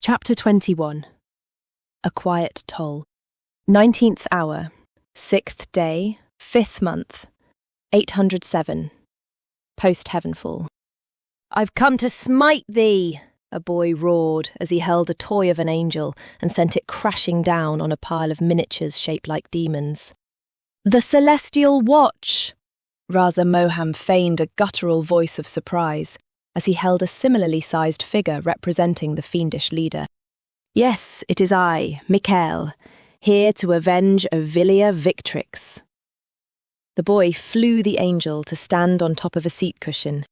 Chapter 21. A Quiet Toll. 19th hour, 6th day, 5th month, 807. Post-heavenfall. "I've come to smite thee!" a boy roared as he held a toy of an angel and sent it crashing down on a pile of miniatures shaped like demons. "The Celestial Watch!" Raza Moham feigned a guttural voice of surprise as he held a similarly sized figure representing the fiendish leader. "Yes, it is I, Mikael, here to avenge Ovyliax Victrix." The boy flew the angel to stand on top of a seat cushion.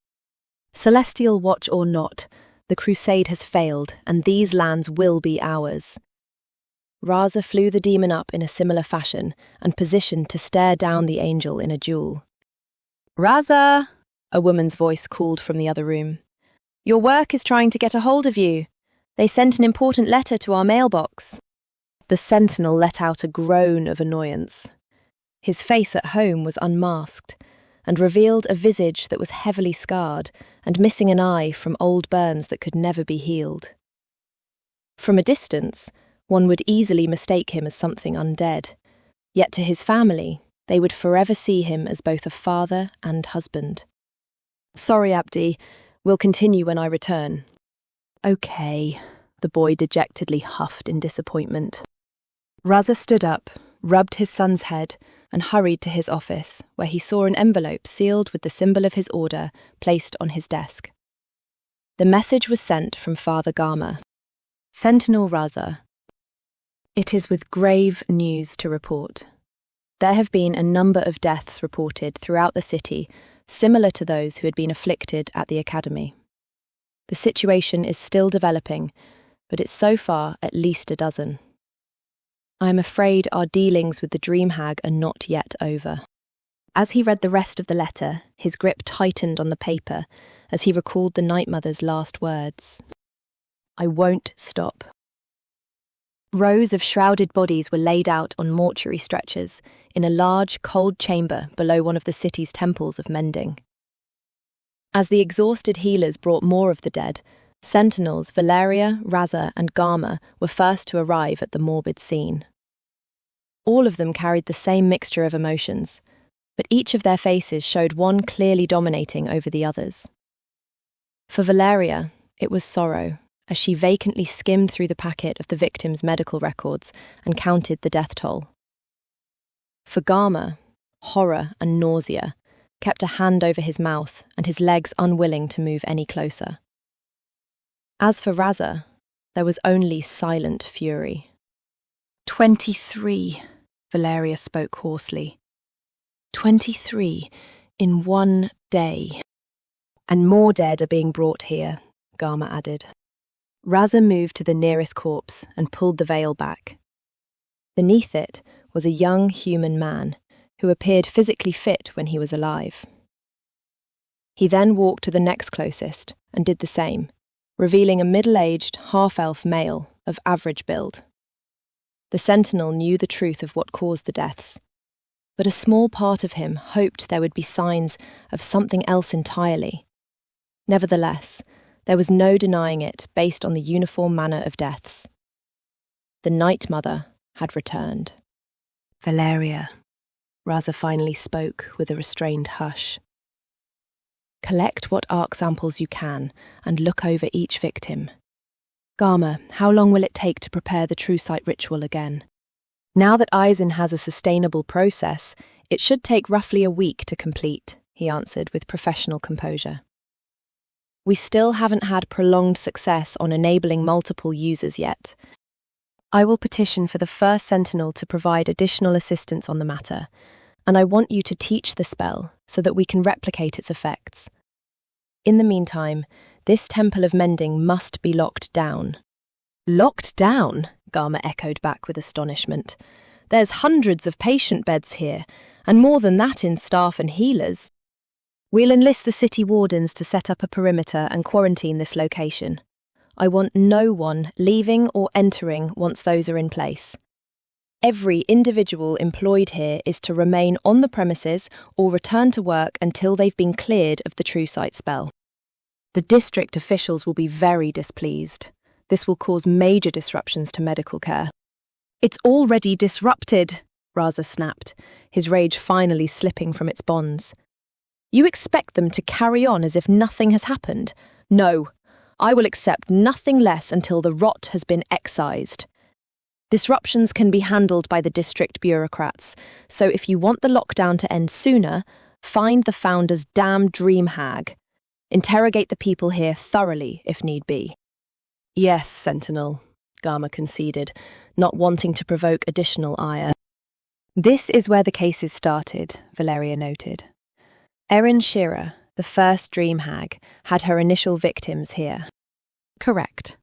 "Celestial Watch or not, the crusade has failed, and these lands will be ours." Raza flew the demon up in a similar fashion and positioned to stare down the angel in a duel. "Raza!" a woman's voice called from the other room. "Your work is trying to get a hold of you. They sent an important letter to our mailbox." The Sentinel let out a groan of annoyance. His face at home was unmasked and revealed a visage that was heavily scarred and missing an eye from old burns that could never be healed. From a distance, one would easily mistake him as something undead, yet to his family, they would forever see him as both a father and husband. "Sorry, Abdi. We'll continue when I return." "Okay," the boy dejectedly huffed in disappointment. Raza stood up, rubbed his son's head, and hurried to his office, where he saw an envelope sealed with the symbol of his order placed on his desk. The message was sent from Father Gama. "Sentinel Raza. It is with grave news to report. There have been a number of deaths reported throughout the city, similar to those who had been afflicted at the Academy. The situation is still developing, but it's so far at least a dozen. I am afraid our dealings with the Dream Hag are not yet over." As he read the rest of the letter, his grip tightened on the paper as he recalled the Night Mother's last words. "I won't stop." Rows of shrouded bodies were laid out on mortuary stretchers in a large, cold chamber below one of the city's temples of mending. As the exhausted healers brought more of the dead, Sentinels Valeria, Raza, and Gama were first to arrive at the morbid scene. All of them carried the same mixture of emotions, but each of their faces showed one clearly dominating over the others. For Valeria, it was sorrow, as she vacantly skimmed through the packet of the victim's medical records and counted the death toll. For Gama, horror and nausea kept a hand over his mouth and his legs unwilling to move any closer. As for Raza, there was only silent fury. 23, Valeria spoke hoarsely. 23 in one day. "And more dead are being brought here," Gama added. Raza moved to the nearest corpse and pulled the veil back. Beneath it was a young human man who appeared physically fit when he was alive. He then walked to the next closest and did the same, revealing a middle-aged, half-elf male of average build. The Sentinel knew the truth of what caused the deaths, but a small part of him hoped there would be signs of something else entirely. Nevertheless, there was no denying it based on the uniform manner of deaths. The Night Mother had returned. "Valeria," Raza finally spoke with a restrained hush. "Collect what arc samples you can and look over each victim. Gama, how long will it take to prepare the True Sight ritual again?" "Now that Eisen has a sustainable process, it should take roughly a week to complete," he answered with professional composure. "We still haven't had prolonged success on enabling multiple users yet. I will petition for the first Sentinel to provide additional assistance on the matter, and I want you to teach the spell so that we can replicate its effects. In the meantime, this Temple of Mending must be locked down." "Locked down?" Gama echoed back with astonishment. "There's hundreds of patient beds here, and more than that in staff and healers." "We'll enlist the city wardens to set up a perimeter and quarantine this location. I want no one leaving or entering once those are in place. Every individual employed here is to remain on the premises or return to work until they've been cleared of the True Sight spell." "The district officials will be very displeased," This will cause major disruptions to medical care. It's already disrupted, Raza snapped, his rage finally slipping from its bonds. You expect them to carry on as if nothing has happened? No, I will accept nothing less until the rot has been excised. Disruptions can be handled by the district bureaucrats, so if you want the lockdown to end sooner, find the founder's damn dream hag. Interrogate the people here thoroughly, if need be. Yes, Sentinel, Garma conceded, not wanting to provoke additional ire. This is where the cases started, Valeria noted. Erin Shearer, the first dream hag, had her initial victims here. Correct.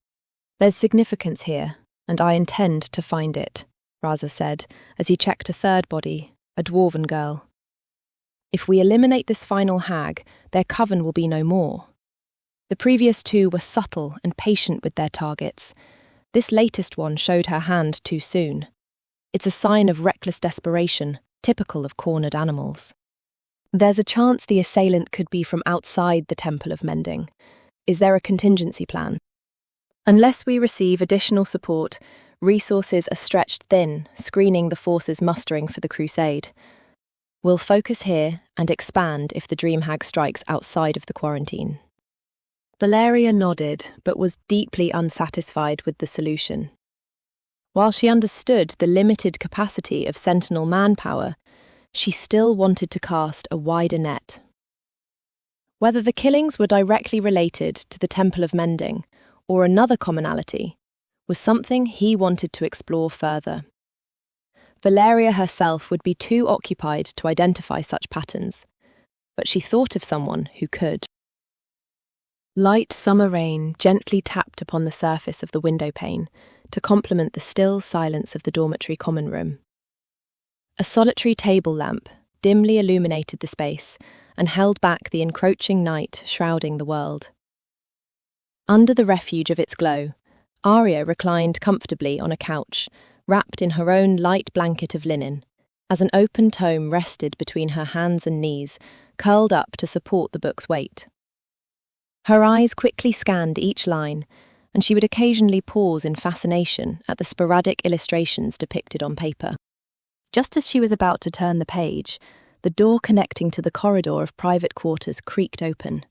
There's significance here, and I intend to find it, Raza said, as he checked a third body, a dwarven girl. If we eliminate this final hag, their coven will be no more. The previous two were subtle and patient with their targets. This latest one showed her hand too soon. It's a sign of reckless desperation, typical of cornered animals. There's a chance the assailant could be from outside the Temple of Mending. Is there a contingency plan? Unless we receive additional support, resources are stretched thin, screening the forces mustering for the crusade. We'll focus here and expand if the dream hag strikes outside of the quarantine. Valeria nodded, but was deeply unsatisfied with the solution. While she understood the limited capacity of Sentinel manpower, she still wanted to cast a wider net. Whether the killings were directly related to the Temple of Mending or another commonality was something he wanted to explore further. Valeria herself would be too occupied to identify such patterns, but she thought of someone who could. Light summer rain gently tapped upon the surface of the window pane to complement the still silence of the dormitory common room. A solitary table lamp dimly illuminated the space and held back the encroaching night shrouding the world. Under the refuge of its glow, Ariya reclined comfortably on a couch, wrapped in her own light blanket of linen, as an open tome rested between her hands and knees, curled up to support the book's weight. Her eyes quickly scanned each line, and she would occasionally pause in fascination at the sporadic illustrations depicted on paper. Just as she was about to turn the page, the door connecting to the corridor of private quarters creaked open.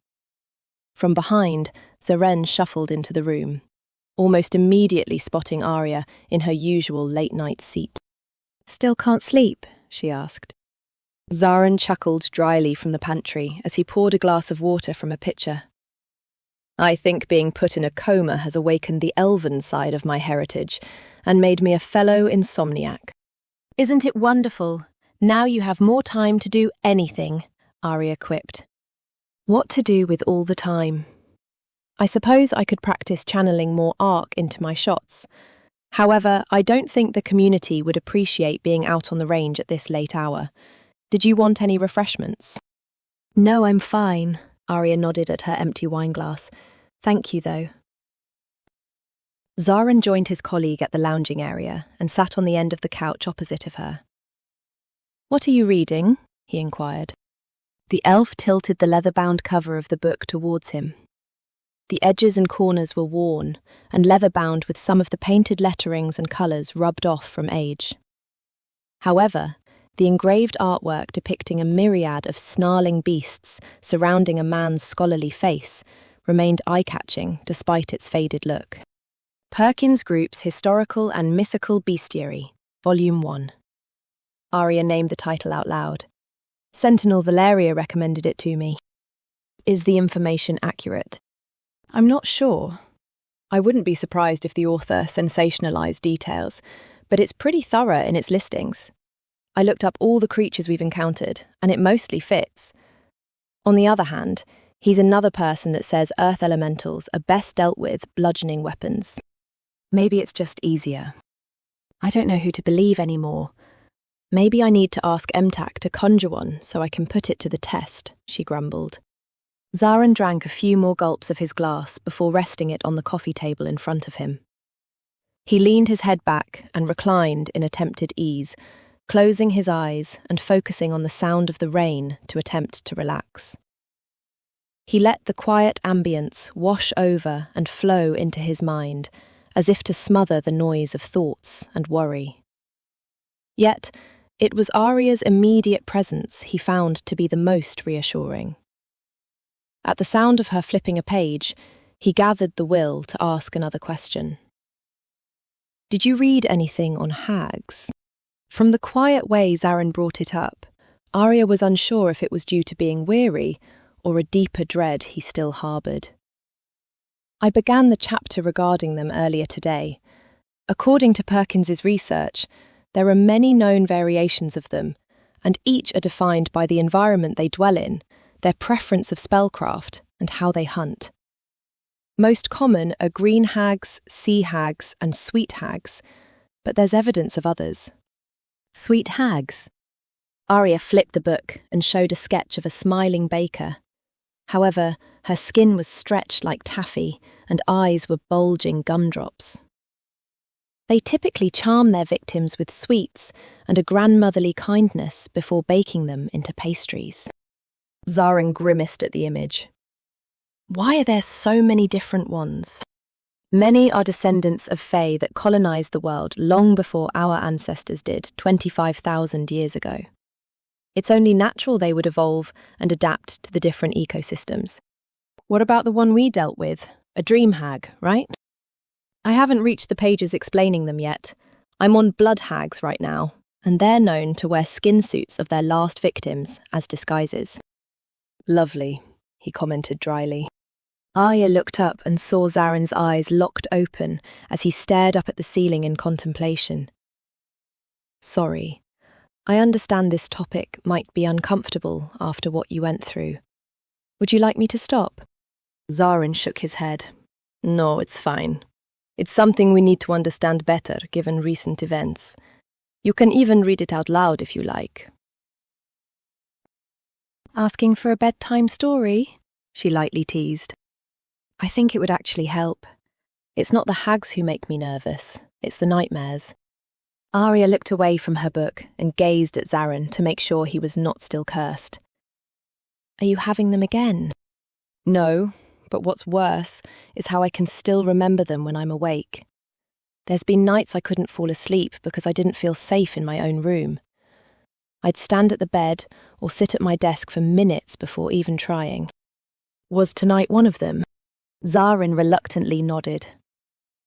From behind, Zeren shuffled into the room, almost immediately spotting Ariya in her usual late-night seat. "Still can't sleep?" she asked. Zaren chuckled dryly from the pantry as he poured a glass of water from a pitcher. "I think being put in a coma has awakened the elven side of my heritage and made me a fellow insomniac." "Isn't it wonderful? Now you have more time to do anything," Ariya quipped. "What to do with all the time? I suppose I could practice channeling more arc into my shots. However, I don't think the community would appreciate being out on the range at this late hour. Did you want any refreshments?" "No, I'm fine," Ariya nodded at her empty wineglass. "Thank you, though." Zaren joined his colleague at the lounging area and sat on the end of the couch opposite of her. "What are you reading?" he inquired. The elf tilted the leather-bound cover of the book towards him. The edges and corners were worn and leather-bound with some of the painted letterings and colours rubbed off from age. However, the engraved artwork depicting a myriad of snarling beasts surrounding a man's scholarly face remained eye-catching despite its faded look. Perkins Group's Historical and Mythical Bestiary, Volume 1. Ariya named the title out loud. "Sentinel Valeria recommended it to me." "Is the information accurate?" "I'm not sure. I wouldn't be surprised if the author sensationalized details, but it's pretty thorough in its listings. I looked up all the creatures we've encountered, and it mostly fits. On the other hand, he's another person that says earth elementals are best dealt with bludgeoning weapons. Maybe it's just easier. I don't know who to believe anymore. Maybe I need to ask Emtak to conjure one so I can put it to the test," she grumbled. Zaren drank a few more gulps of his glass before resting it on the coffee table in front of him. He leaned his head back and reclined in attempted ease, closing his eyes and focusing on the sound of the rain to attempt to relax. He let the quiet ambience wash over and flow into his mind, as if to smother the noise of thoughts and worry. Yet, it was Ariya's immediate presence he found to be the most reassuring. At the sound of her flipping a page, he gathered the will to ask another question. "Did you read anything on hags?" From the quiet way Zarin brought it up, Ariya was unsure if it was due to being weary or a deeper dread he still harboured. "I began the chapter regarding them earlier today. According to Perkins's research, there are many known variations of them, and each are defined by the environment they dwell in, their preference of spellcraft, and how they hunt. Most common are green hags, sea hags, and sweet hags, but there's evidence of others." "Sweet hags?" Ariya flipped the book and showed a sketch of a smiling baker. However, her skin was stretched like taffy, and eyes were bulging gumdrops. "They typically charm their victims with sweets and a grandmotherly kindness before baking them into pastries." Zarin grimaced at the image. "Why are there so many different ones?" "Many are descendants of Fae that colonized the world long before our ancestors did 25,000 years ago. It's only natural they would evolve and adapt to the different ecosystems." "What about the one we dealt with? A dream hag, right?" "I haven't reached the pages explaining them yet. I'm on blood hags right now, and they're known to wear skin suits of their last victims as disguises." "Lovely," he commented dryly. Ariya looked up and saw Zarin's eyes locked open as he stared up at the ceiling in contemplation. "Sorry. I understand this topic might be uncomfortable after what you went through. Would you like me to stop?" Zarin shook his head. "No, it's fine. It's something we need to understand better, given recent events. You can even read it out loud if you like." "Asking for a bedtime story?" she lightly teased. "I think it would actually help. It's not the hags who make me nervous, it's the nightmares." Ariya looked away from her book and gazed at Zarin to make sure he was not still cursed. "Are you having them again?" "No, but what's worse is how I can still remember them when I'm awake. There's been nights I couldn't fall asleep because I didn't feel safe in my own room. I'd stand at the bed or sit at my desk for minutes before even trying." "Was tonight one of them?" Zarin reluctantly nodded.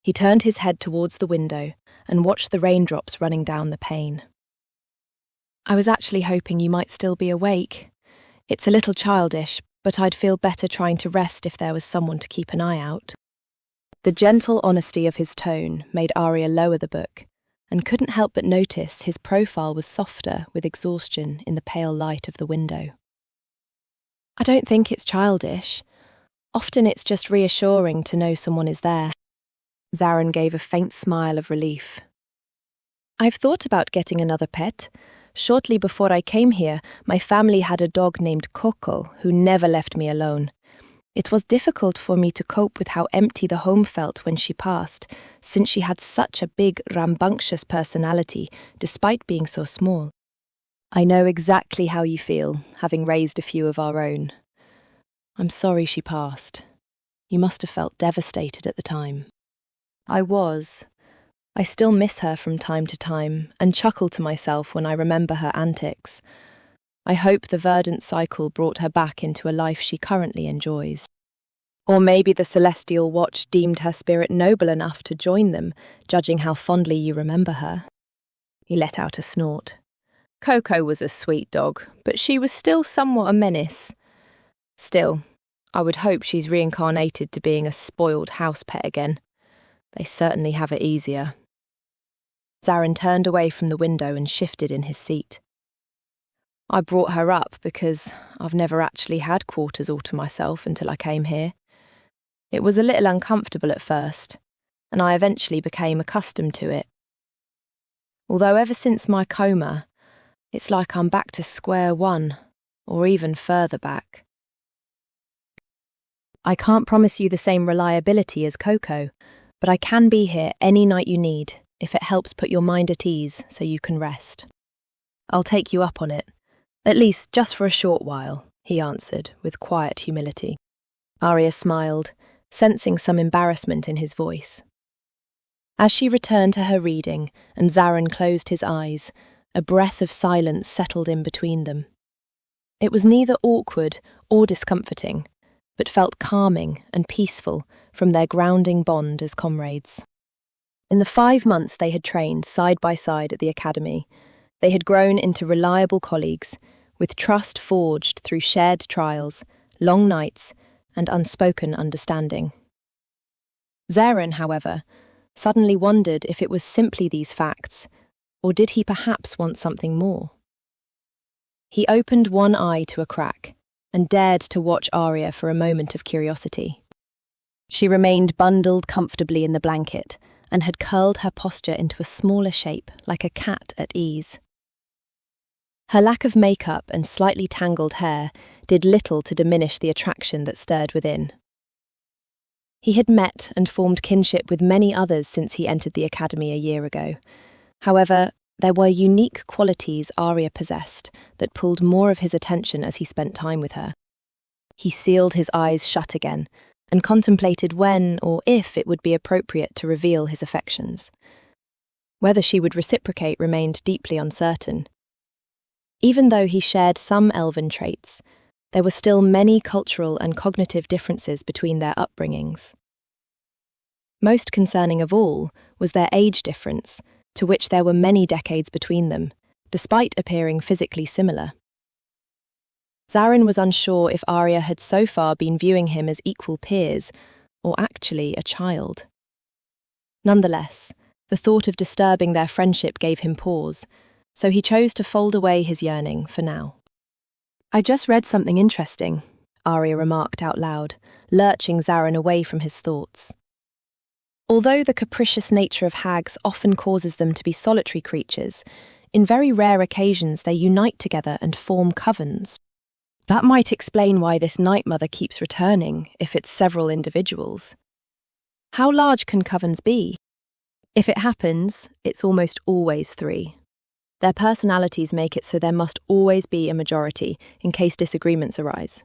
He turned his head towards the window and watched the raindrops running down the pane. "I was actually hoping you might still be awake. It's a little childish, but I'd feel better trying to rest if there was someone to keep an eye out." The gentle honesty of his tone made Ariya lower the book, and couldn't help but notice his profile was softer with exhaustion in the pale light of the window. "I don't think it's childish. Often it's just reassuring to know someone is there." Zarin gave a faint smile of relief. "I've thought about getting another pet. Shortly before I came here, my family had a dog named Coco who never left me alone. It was difficult for me to cope with how empty the home felt when she passed, since she had such a big, rambunctious personality, despite being so small. I know exactly how you feel, having raised a few of our own. I'm sorry she passed. You must have felt devastated at the time." "I was. I still miss her from time to time and chuckle to myself when I remember her antics. I hope the verdant cycle brought her back into a life she currently enjoys. Or maybe the Celestial Watch deemed her spirit noble enough to join them, judging how fondly you remember her." He let out a snort. "Coco was a sweet dog, but she was still somewhat a menace. Still, I would hope she's reincarnated to being a spoiled house pet again. They certainly have it easier." Zarin turned away from the window and shifted in his seat. "I brought her up because I've never actually had quarters all to myself until I came here. It was a little uncomfortable at first, and I eventually became accustomed to it. Although ever since my coma, it's like I'm back to square one, or even further back. I can't promise you the same reliability as Coco, but I can be here any night you need, if it helps put your mind at ease so you can rest." "I'll take you up on it, at least just for a short while," he answered with quiet humility. Ariya smiled, sensing some embarrassment in his voice. As she returned to her reading and Zarin closed his eyes, a breath of silence settled in between them. It was neither awkward or discomforting, but felt calming and peaceful from their grounding bond as comrades. In the 5 months they had trained side by side at the academy, they had grown into reliable colleagues, with trust forged through shared trials, long nights, and unspoken understanding. Zarin, however, suddenly wondered if it was simply these facts, or did he perhaps want something more? He opened one eye to a crack and dared to watch Ariya for a moment of curiosity. She remained bundled comfortably in the blanket and had curled her posture into a smaller shape, like a cat at ease. Her lack of makeup and slightly tangled hair did little to diminish the attraction that stirred within. He had met and formed kinship with many others since he entered the academy a year ago. However, there were unique qualities Ariya possessed that pulled more of his attention as he spent time with her. He sealed his eyes shut again and contemplated when or if it would be appropriate to reveal his affections. Whether she would reciprocate remained deeply uncertain. Even though he shared some elven traits, there were still many cultural and cognitive differences between their upbringings. Most concerning of all was their age difference, to which there were many decades between them, despite appearing physically similar. Zarin was unsure if Ariya had so far been viewing him as equal peers, or actually a child. Nonetheless, the thought of disturbing their friendship gave him pause, so he chose to fold away his yearning for now. "I just read something interesting," Ariya remarked out loud, lurching Zarin away from his thoughts. Although the capricious nature of hags often causes them to be solitary creatures, in very rare occasions they unite together and form covens. That might explain why this Night Mother keeps returning, if it's several individuals. How large can covens be? If it happens, it's almost always 3. Their personalities make it so there must always be a majority in case disagreements arise.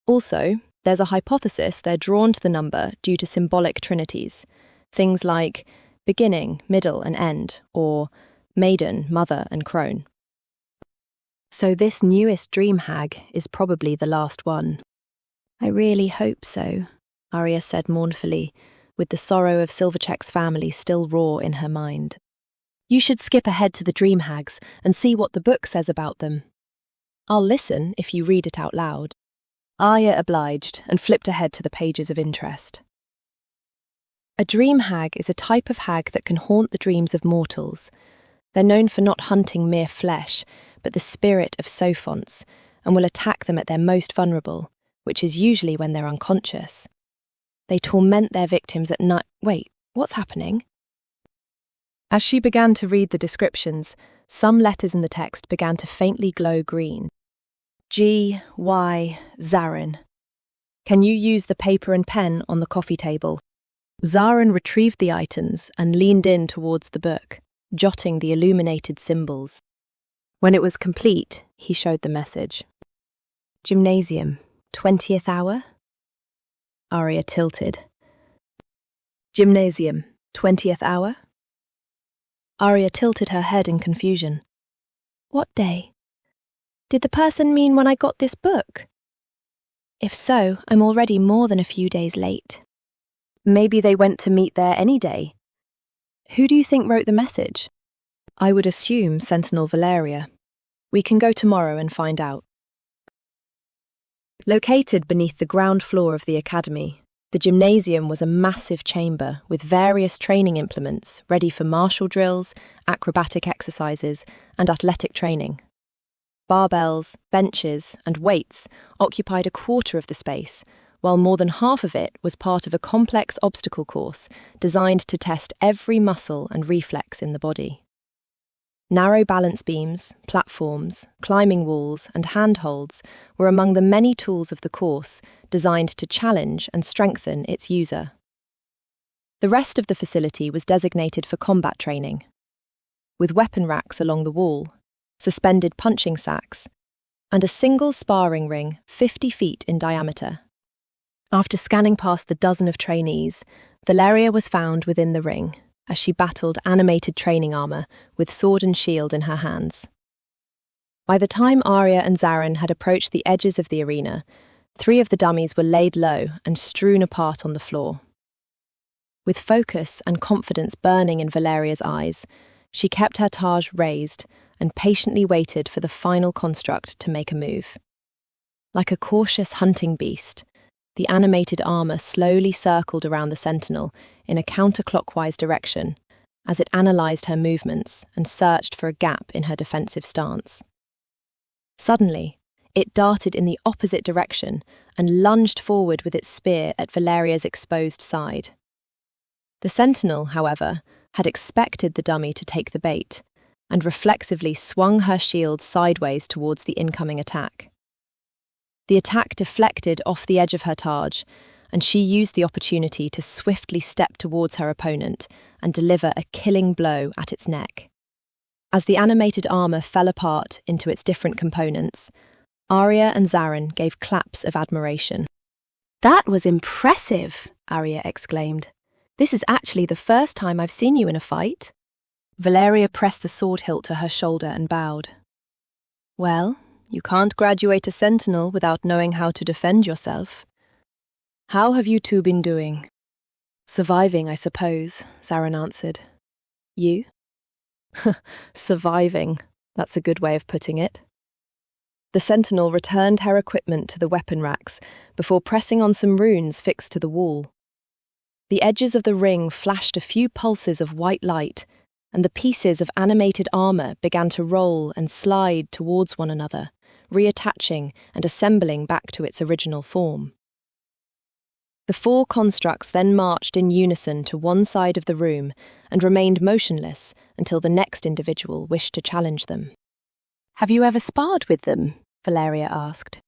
Also, there's a hypothesis they're drawn to the number due to symbolic trinities, things like beginning, middle, and end, or maiden, mother, and crone. So this newest dream hag is probably the last one. "I really hope so," Ariya said mournfully, with the sorrow of Silvercheck's family still raw in her mind. "You should skip ahead to the dream hags and see what the book says about them. I'll listen if you read it out loud." Ariya obliged and flipped ahead to the pages of interest. A dream hag is a type of hag that can haunt the dreams of mortals. They're known for not hunting mere flesh, but the spirit of sophonts, and will attack them at their most vulnerable, which is usually when they're unconscious. They torment their victims at night. Wait, what's happening? As she began to read the descriptions, some letters in the text began to faintly glow green. G, Y, Zarin. Can you use the paper and pen on the coffee table? Zarin retrieved the items and leaned in towards the book, jotting the illuminated symbols. When it was complete, he showed the message. Gymnasium, 20th hour? Ariya tilted. Gymnasium, 20th hour? Ariya tilted her head in confusion. What day? Did the person mean when I got this book? If so, I'm already more than a few days late. Maybe they went to meet there any day. Who do you think wrote the message? I would assume Sentinel Valeria. We can go tomorrow and find out. Located beneath the ground floor of the academy, the gymnasium was a massive chamber with various training implements ready for martial drills, acrobatic exercises, and athletic training. Barbells, benches, and weights occupied a quarter of the space, while more than half of it was part of a complex obstacle course designed to test every muscle and reflex in the body. Narrow balance beams, platforms, climbing walls, and handholds were among the many tools of the course designed to challenge and strengthen its user. The rest of the facility was designated for combat training, with weapon racks along the wall, suspended punching sacks, and a single sparring ring 50 feet in diameter. After scanning past the dozen of trainees, Valeria was found within the ring as she battled animated training armor with sword and shield in her hands. By the time Ariya and Zarin had approached the edges of the arena, 3 of the dummies were laid low and strewn apart on the floor. With focus and confidence burning in Valeria's eyes, she kept her targe raised and patiently waited for the final construct to make a move. Like a cautious hunting beast, the animated armor slowly circled around the Sentinel in a counterclockwise direction as it analysed her movements and searched for a gap in her defensive stance. Suddenly, it darted in the opposite direction and lunged forward with its spear at Valeria's exposed side. The Sentinel, however, had expected the dummy to take the bait and reflexively swung her shield sideways towards the incoming attack. The attack deflected off the edge of her targe, and she used the opportunity to swiftly step towards her opponent and deliver a killing blow at its neck. As the animated armor fell apart into its different components, Ariya and Zarin gave claps of admiration. "That was impressive," Ariya exclaimed. "This is actually the first time I've seen you in a fight." Valeria pressed the sword hilt to her shoulder and bowed. "Well, you can't graduate a Sentinel without knowing how to defend yourself. How have you two been doing?" "Surviving, I suppose," Zarin answered. "You?" "Surviving. That's a good way of putting it." The Sentinel returned her equipment to the weapon racks before pressing on some runes fixed to the wall. The edges of the ring flashed a few pulses of white light, and the pieces of animated armor began to roll and slide towards one another, reattaching and assembling back to its original form. The 4 constructs then marched in unison to one side of the room and remained motionless until the next individual wished to challenge them. "Have you ever sparred with them?" Valeria asked.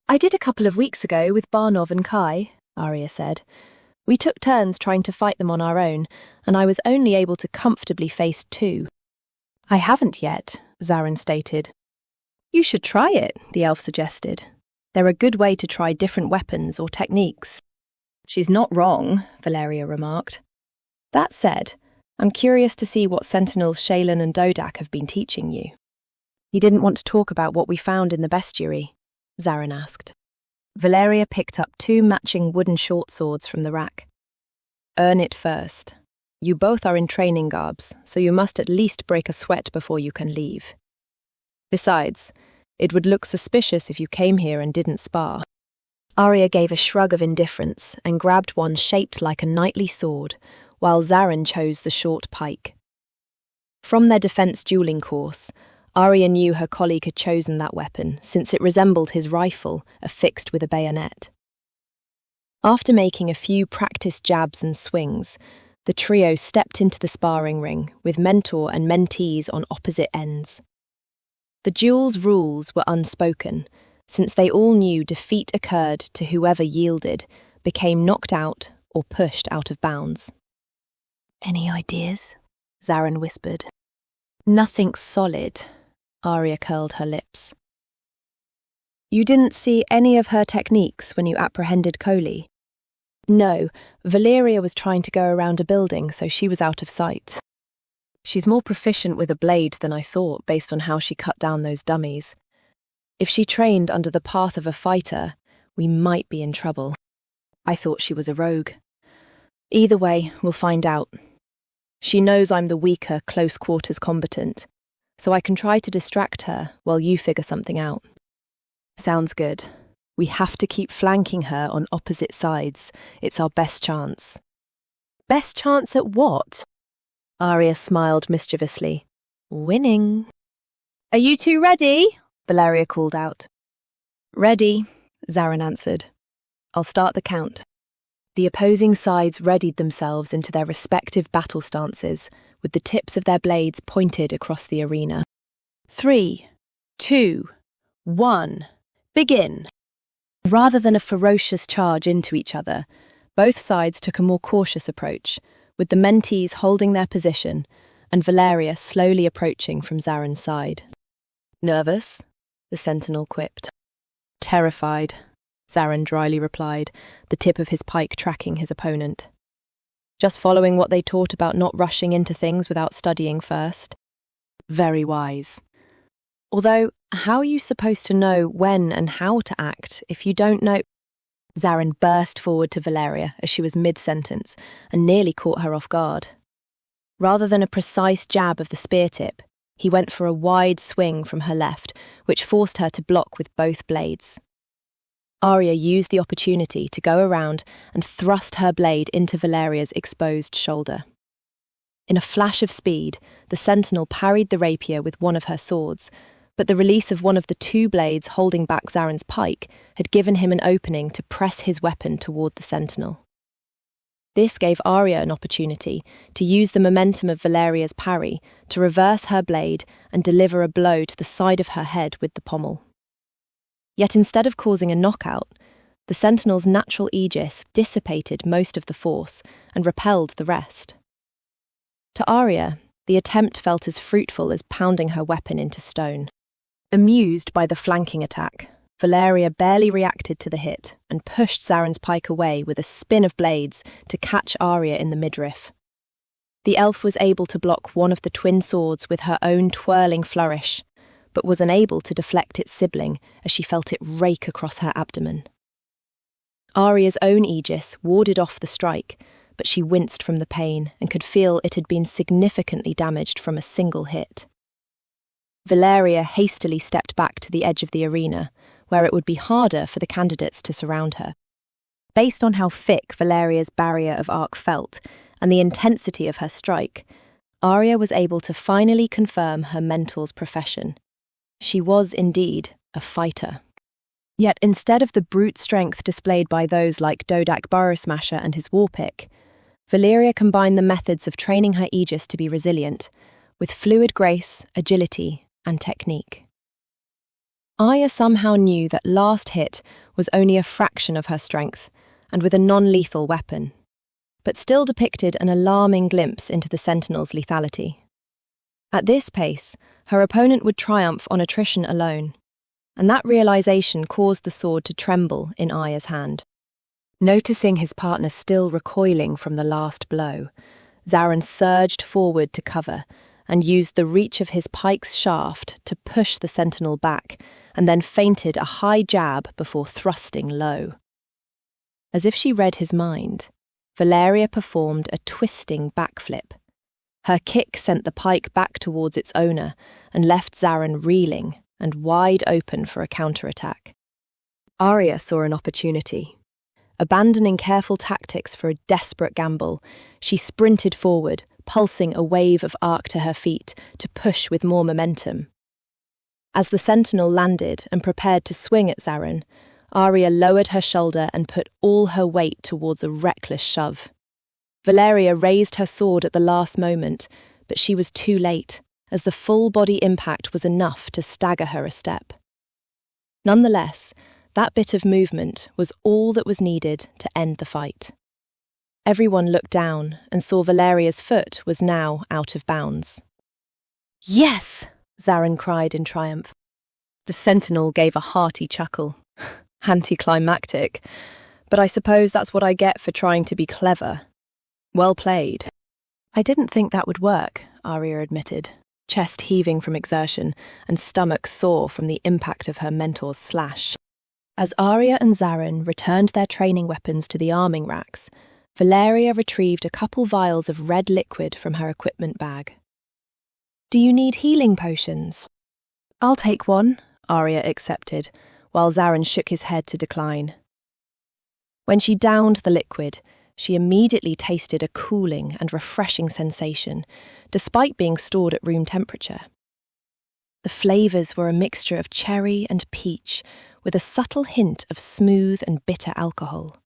"I did a couple of weeks ago with Barnov and Kai," Ariya said. "We took turns trying to fight them on our own, and I was only able to comfortably face 2. "I haven't yet," Zarin stated. "You should try it," the elf suggested. "They're a good way to try different weapons or techniques." "She's not wrong," Valeria remarked. "That said, I'm curious to see what Sentinels Shaylin and Dodak have been teaching you." "You didn't want to talk about what we found in the bestiary?" Zarin asked. Valeria picked up 2 matching wooden short swords from the rack. "Earn it first. You both are in training garbs, so you must at least break a sweat before you can leave. Besides, it would look suspicious if you came here and didn't spar." Ariya gave a shrug of indifference and grabbed one shaped like a knightly sword, while Zarin chose the short pike. From their defense dueling course, Ariya knew her colleague had chosen that weapon since it resembled his rifle affixed with a bayonet. After making a few practice jabs and swings, the trio stepped into the sparring ring with mentor and mentees on opposite ends. The duel's rules were unspoken, since they all knew defeat occurred to whoever yielded, became knocked out, or pushed out of bounds. "Any ideas?" Zarin whispered. "Nothing solid," Ariya curled her lips. "You didn't see any of her techniques when you apprehended Coley?" "No, Valeria was trying to go around a building, so she was out of sight." "She's more proficient with a blade than I thought, based on how she cut down those dummies. If she trained under the path of a fighter, we might be in trouble. I thought she was a rogue. Either way, we'll find out. She knows I'm the weaker, close-quarters combatant, so I can try to distract her while you figure something out." "Sounds good. We have to keep flanking her on opposite sides. It's our best chance." "Best chance at what?" Ariya smiled mischievously. "Winning." "Are you two ready?" Valeria called out. "Ready," Zarin answered. "I'll start the count." The opposing sides readied themselves into their respective battle stances, with the tips of their blades pointed across the arena. 3, 2, 1, begin. Rather than a ferocious charge into each other, both sides took a more cautious approach, with the mentees holding their position and Valeria slowly approaching from Zarin's side. "Nervous?" the Sentinel quipped. "Terrified," Zarin dryly replied, the tip of his pike tracking his opponent. Just following what they taught about not rushing into things without studying first. Very wise. Although, how are you supposed to know when and how to act if you don't know? Zarin burst forward to Valeria as she was mid-sentence and nearly caught her off guard. Rather than a precise jab of the spear tip, he went for a wide swing from her left, which forced her to block with both blades. Ariya used the opportunity to go around and thrust her blade into Valeria's exposed shoulder. In a flash of speed, the Sentinel parried the rapier with one of her swords, but the release of one of the two blades holding back Zarin's pike had given him an opening to press his weapon toward the Sentinel. This gave Ariya an opportunity to use the momentum of Valeria's parry to reverse her blade and deliver a blow to the side of her head with the pommel. Yet instead of causing a knockout, the Sentinel's natural Aegis dissipated most of the force and repelled the rest. To Ariya, the attempt felt as fruitful as pounding her weapon into stone. Amused by the flanking attack, Valeria barely reacted to the hit and pushed Zarin's pike away with a spin of blades to catch Ariya in the midriff. The elf was able to block one of the twin swords with her own twirling flourish, but was unable to deflect its sibling as she felt it rake across her abdomen. Ariya's own Aegis warded off the strike, but she winced from the pain and could feel it had been significantly damaged from a single hit. Valeria hastily stepped back to the edge of the arena, where it would be harder for the candidates to surround her. Based on how thick Valeria's barrier of arc felt and the intensity of her strike, Ariya was able to finally confirm her mentor's profession. She was indeed a fighter. Yet instead of the brute strength displayed by those like Dodak Burrow Smasher and his warpick, Valeria combined the methods of training her Aegis to be resilient, with fluid grace, agility, and technique. Ariya somehow knew that last hit was only a fraction of her strength, and with a non-lethal weapon, but still depicted an alarming glimpse into the Sentinel's lethality. At this pace, her opponent would triumph on attrition alone, and that realization caused the sword to tremble in Ariya's hand. Noticing his partner still recoiling from the last blow, Zarin surged forward to cover and used the reach of his pike's shaft to push the Sentinel back, and then feinted a high jab before thrusting low. As if she read his mind, Valeria performed a twisting backflip. Her kick sent the pike back towards its owner and left Zarin reeling and wide open for a counterattack. Ariya saw an opportunity. Abandoning careful tactics for a desperate gamble, she sprinted forward, pulsing a wave of arc to her feet to push with more momentum. As the Sentinel landed and prepared to swing at Zarin, Ariya lowered her shoulder and put all her weight towards a reckless shove. Valeria raised her sword at the last moment, but she was too late, as the full body impact was enough to stagger her a step. Nonetheless, that bit of movement was all that was needed to end the fight. Everyone looked down and saw Valeria's foot was now out of bounds. "Yes!" Zarin cried in triumph. The Sentinel gave a hearty chuckle. Anticlimactic, but I suppose that's what I get for trying to be clever. Well played. I didn't think that would work, Ariya admitted, chest heaving from exertion and stomach sore from the impact of her mentor's slash. As Ariya and Zarin returned their training weapons to the arming racks, Valeria retrieved a couple vials of red liquid from her equipment bag. "Do you need healing potions?" "I'll take one," Ariya accepted, while Zarin shook his head to decline. When she downed the liquid, she immediately tasted a cooling and refreshing sensation, despite being stored at room temperature. The flavours were a mixture of cherry and peach, with a subtle hint of smooth and bitter alcohol.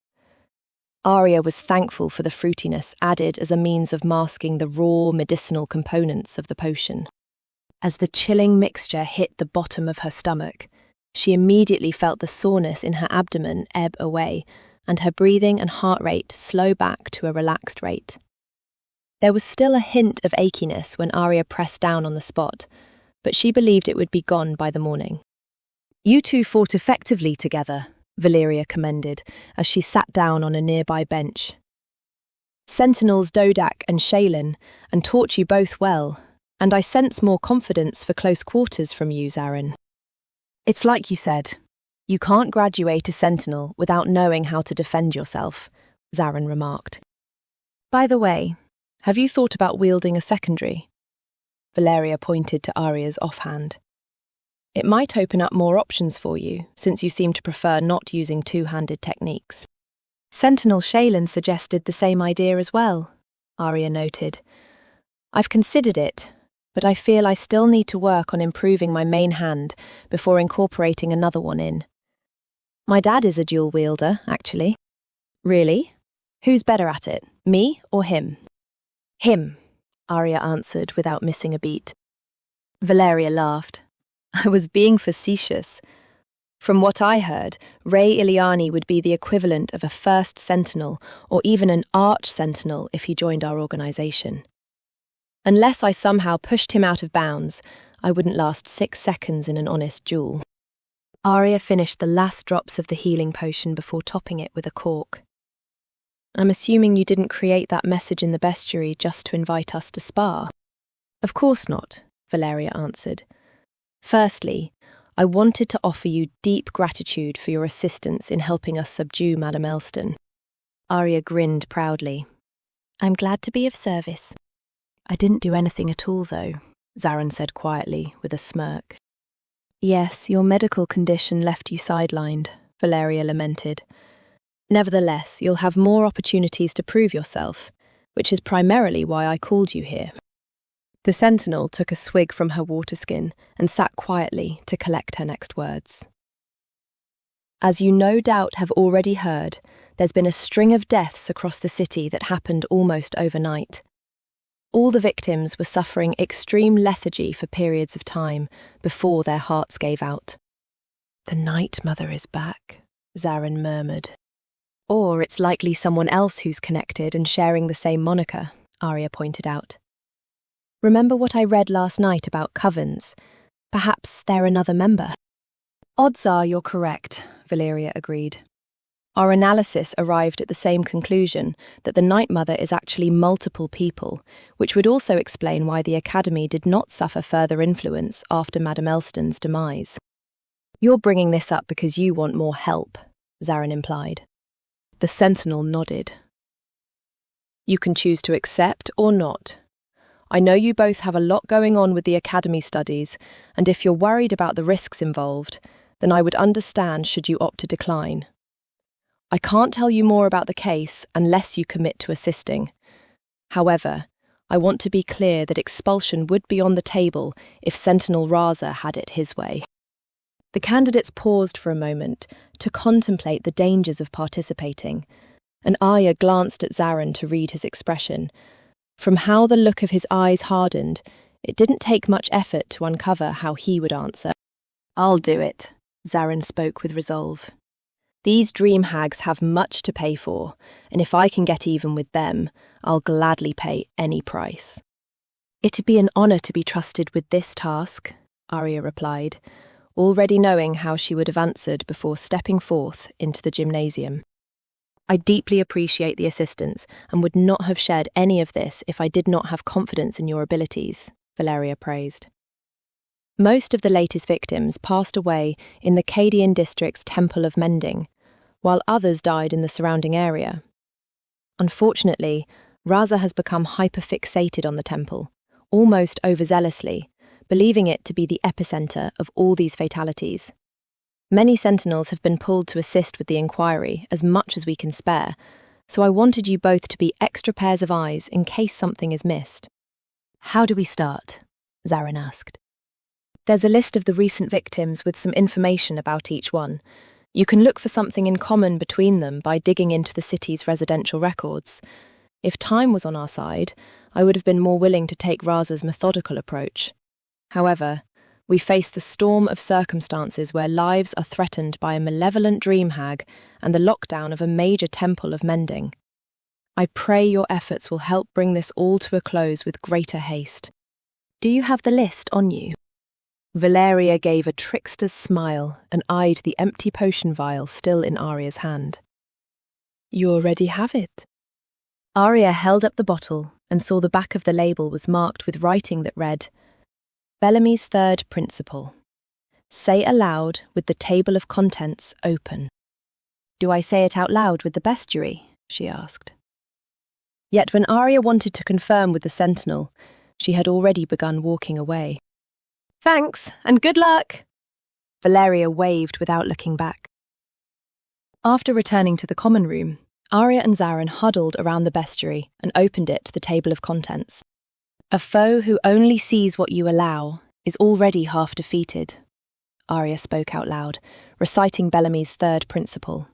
Ariya was thankful for the fruitiness added as a means of masking the raw medicinal components of the potion. As the chilling mixture hit the bottom of her stomach, she immediately felt the soreness in her abdomen ebb away, and her breathing and heart rate slow back to a relaxed rate. There was still a hint of achiness when Ariya pressed down on the spot, but she believed it would be gone by the morning. "You two fought effectively together," Valeria commended, as she sat down on a nearby bench. Sentinels Dodak and Shaylin, and taught you both well, and I sense more confidence for close quarters from you, Zarin. It's like you said, you can't graduate a Sentinel without knowing how to defend yourself, Zarin remarked. By the way, have you thought about wielding a secondary? Valeria pointed to Ariya's offhand. It might open up more options for you, since you seem to prefer not using two-handed techniques. Sentinel Shaylin suggested the same idea as well, Ariya noted. I've considered it, but I feel I still need to work on improving my main hand before incorporating another one in. My dad is a dual wielder, actually. Really? Who's better at it, me or him? Him, Ariya answered without missing a beat. Valeria laughed. I was being facetious. From what I heard, Ray Iliani would be the equivalent of a first Sentinel or even an arch-Sentinel if he joined our organisation. Unless I somehow pushed him out of bounds, I wouldn't last 6 seconds in an honest duel. Ariya finished the last drops of the healing potion before topping it with a cork. I'm assuming you didn't create that message in the bestiary just to invite us to spar? Of course not, Valeria answered. Firstly, I wanted to offer you deep gratitude for your assistance in helping us subdue Madame Elston. Ariya grinned proudly. I'm glad to be of service. I didn't do anything at all, though, Zarin said quietly, with a smirk. Yes, your medical condition left you sidelined, Valeria lamented. Nevertheless, you'll have more opportunities to prove yourself, which is primarily why I called you here. The Sentinel took a swig from her water skin and sat quietly to collect her next words. As you no doubt have already heard, there's been a string of deaths across the city that happened almost overnight. All the victims were suffering extreme lethargy for periods of time before their hearts gave out. The Night Mother is back, Zarin murmured. Or it's likely someone else who's connected and sharing the same moniker, Ariya pointed out. Remember what I read last night about covens? Perhaps they're another member. Odds are you're correct, Valeria agreed. Our analysis arrived at the same conclusion, that the Night Mother is actually multiple people, which would also explain why the Academy did not suffer further influence after Madame Elston's demise. You're bringing this up because you want more help, Zarin implied. The Sentinel nodded. You can choose to accept or not. I know you both have a lot going on with the Academy studies, and if you're worried about the risks involved, then I would understand should you opt to decline. I can't tell you more about the case unless you commit to assisting. However, I want to be clear that expulsion would be on the table if Sentinel Raza had it his way. The candidates paused for a moment to contemplate the dangers of participating, and Ariya glanced at Zarin to read his expression. From how the look of his eyes hardened, it didn't take much effort to uncover how he would answer. I'll do it, Zarin spoke with resolve. These dream hags have much to pay for, and if I can get even with them, I'll gladly pay any price. It'd be an honour to be trusted with this task, Ariya replied, already knowing how she would have answered before stepping forth into the gymnasium. I deeply appreciate the assistance and would not have shared any of this if I did not have confidence in your abilities, Valeria praised. Most of the latest victims passed away in the Cadian district's Temple of Mending, while others died in the surrounding area. Unfortunately, Raza has become hyperfixated on the temple, almost overzealously, believing it to be the epicenter of all these fatalities. Many Sentinels have been pulled to assist with the inquiry as much as we can spare, so I wanted you both to be extra pairs of eyes in case something is missed. How do we start? Zarin asked. There's a list of the recent victims with some information about each one. You can look for something in common between them by digging into the city's residential records. If time was on our side, I would have been more willing to take Raza's methodical approach. However, we face the storm of circumstances where lives are threatened by a malevolent dream hag and the lockdown of a major temple of mending. I pray your efforts will help bring this all to a close with greater haste. Do you have the list on you? Valeria gave a trickster's smile and eyed the empty potion vial still in Aria's hand. You already have it. Ariya held up the bottle and saw the back of the label was marked with writing that read, Bellamy's third principle. Say aloud with the table of contents open. Do I say it out loud with the bestiary? She asked. Yet when Ariya wanted to confirm with the Sentinel, she had already begun walking away. Thanks, and good luck! Valeria waved without looking back. After returning to the common room, Ariya and Zarin huddled around the bestiary and opened it to the table of contents. A foe who only sees what you allow is already half defeated, Ariya spoke out loud, reciting Bellamy's third principle.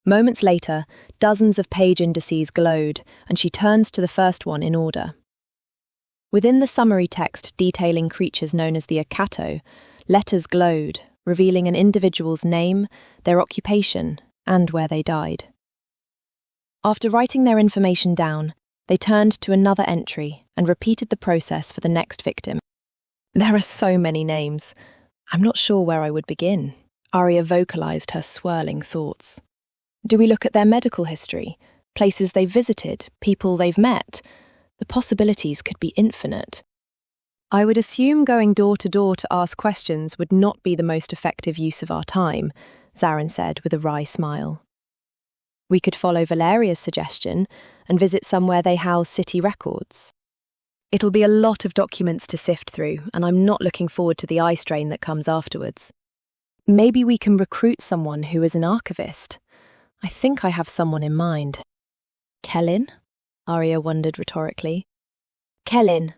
Moments later, dozens of page indices glowed, and she turned to the first one in order. Within the summary text detailing creatures known as the Akato, letters glowed, revealing an individual's name, their occupation, and where they died. After writing their information down, they turned to another entry and repeated the process for the next victim. There are so many names. I'm not sure where I would begin. Ariya vocalized her swirling thoughts. Do we look at their medical history, places they've visited, people they've met? The possibilities could be infinite. I would assume going door to door to ask questions would not be the most effective use of our time, Zarin said with a wry smile. We could follow Valeria's suggestion and visit somewhere they house city records. It'll be a lot of documents to sift through, and I'm not looking forward to the eye strain that comes afterwards. Maybe we can recruit someone who is an archivist. I think I have someone in mind. Kellyn? Ariya wondered rhetorically. Kellyn,